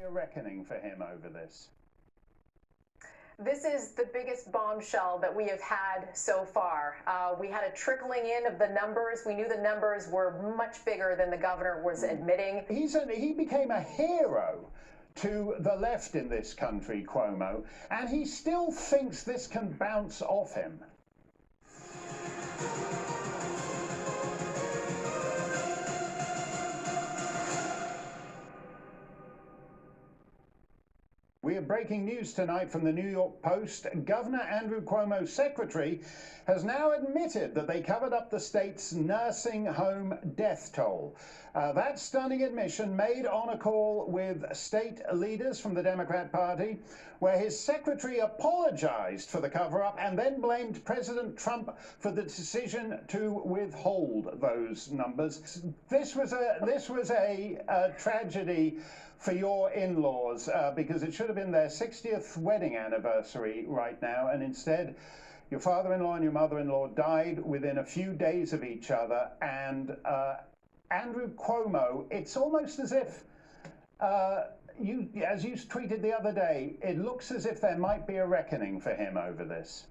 A reckoning for him over this. This is the biggest bombshell that we have had so far. We had a trickling in of the numbers. We knew the numbers were much bigger than the governor was admitting. He became a hero to the left in this country, Cuomo, and he still thinks this can bounce off him. We have breaking news tonight from the New York Post. Governor Andrew Cuomo's secretary has now admitted that they covered up the state's nursing home death toll. That stunning admission made on a call with state leaders from the Democrat Party, where his secretary apologized for the cover-up and then blamed President Trump for the decision to withhold those numbers. This was a tragedy for your in-laws, because it should have been their 60th wedding anniversary right now, and instead your father-in-law and your mother-in-law died within a few days of each other. And Andrew Cuomo, it's almost as if, as you tweeted the other day, it looks as if there might be a reckoning for him over this.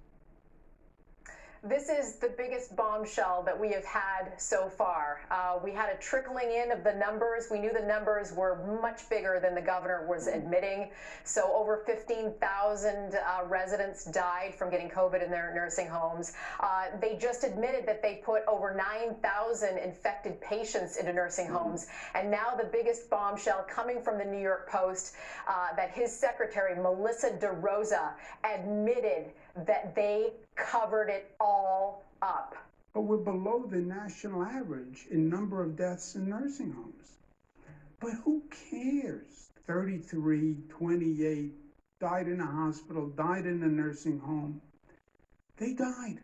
This is the biggest bombshell that we have had so far. We had a trickling in of the numbers. We knew the numbers were much bigger than the governor was admitting. So over 15,000 residents died from getting COVID in their nursing homes. They just admitted that they put over 9,000 infected patients into nursing homes. And now the biggest bombshell coming from the New York Post, that his secretary, Melissa DeRosa, admitted that they covered it all up. But we're below the national average in number of deaths in nursing homes. But who cares? 33, 28, died in a hospital, died in a nursing home. They died.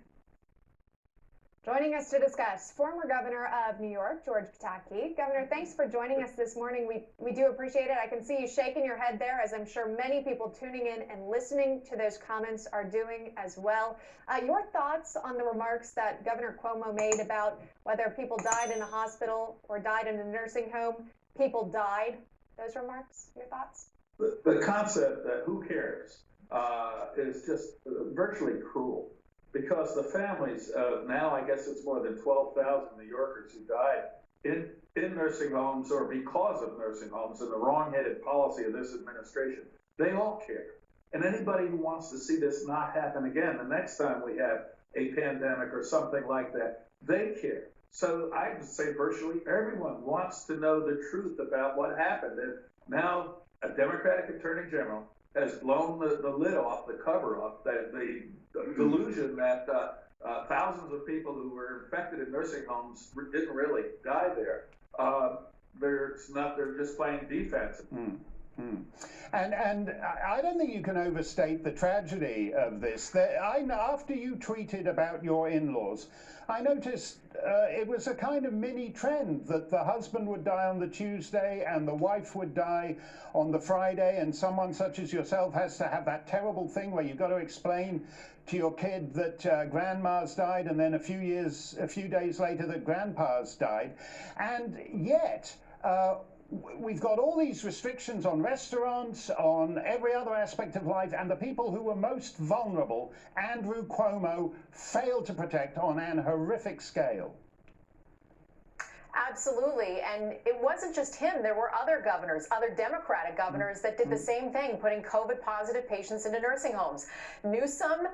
Joining us to discuss, former Governor of New York, George Pataki. Governor, thanks for joining us this morning. We do appreciate it. I can see you shaking your head there, as I'm sure many people tuning in and listening to those comments are doing as well. Your thoughts on the remarks that Governor Cuomo made about whether people died in a hospital or died in a nursing home? People died. Those remarks, your thoughts? The concept that who cares is just virtually cruel. Because the families, now I guess it's more than 12,000 New Yorkers who died in nursing homes or because of nursing homes and the wrong-headed policy of this administration, they all care. And anybody who wants to see this not happen again, the next time we have a pandemic or something like that, they care. So I would say virtually everyone wants to know the truth about what happened. And now a Democratic Attorney General has blown the lid off, the cover off, the delusion that thousands of people who were infected in nursing homes didn't really die there. They're just playing defense. And I don't think you can overstate the tragedy of this. After you tweeted about your in-laws, I noticed it was a kind of mini trend that the husband would die on the Tuesday and the wife would die on the Friday, and someone such as yourself has to have that terrible thing where you've got to explain to your kid that grandma's died, and then a few days later that grandpa's died. And yet, we've got all these restrictions on restaurants, on every other aspect of life, and the people who were most vulnerable, Andrew Cuomo failed to protect on an horrific scale. Absolutely. And it wasn't just him. There were other governors, other Democratic governors that did the same thing, putting COVID positive patients into nursing homes. Newsom,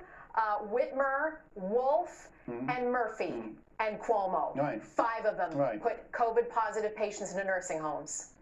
Whitmer, Wolf, and Murphy. And Cuomo. Right. 5 of them put COVID positive patients into nursing homes.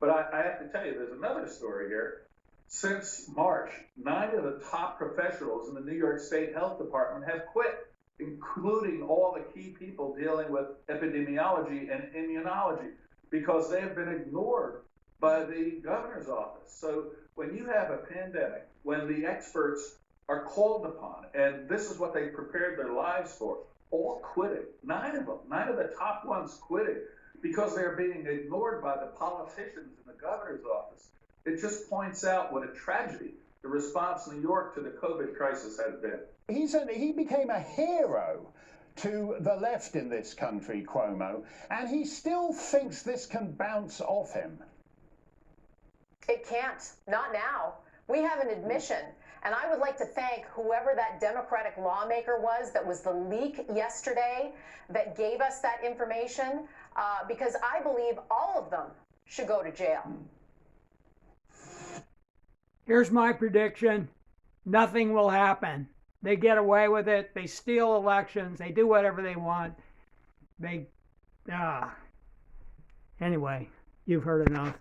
But I have to tell you, there's another story here. Since March, 9 of the top professionals in the New York State Health Department have quit, including all the key people dealing with epidemiology and immunology, because they have been ignored by the governor's office. So when you have a pandemic, when the experts are called upon, and this is what they prepared their lives for, all quitting, 9 of them, 9 of the top ones quitting because they're being ignored by the politicians in the governor's office. It just points out what a tragedy the response in New York to the COVID crisis has been. He became a hero to the left in this country, Cuomo, and he still thinks this can bounce off him. It can't. Not now. We have an admission. And I would like to thank whoever that Democratic lawmaker that was the leak yesterday that gave us that information, because I believe all of them should go to jail. Here's my prediction. Nothing will happen. They get away with it. They steal elections. They do whatever they want. Anyway, you've heard enough.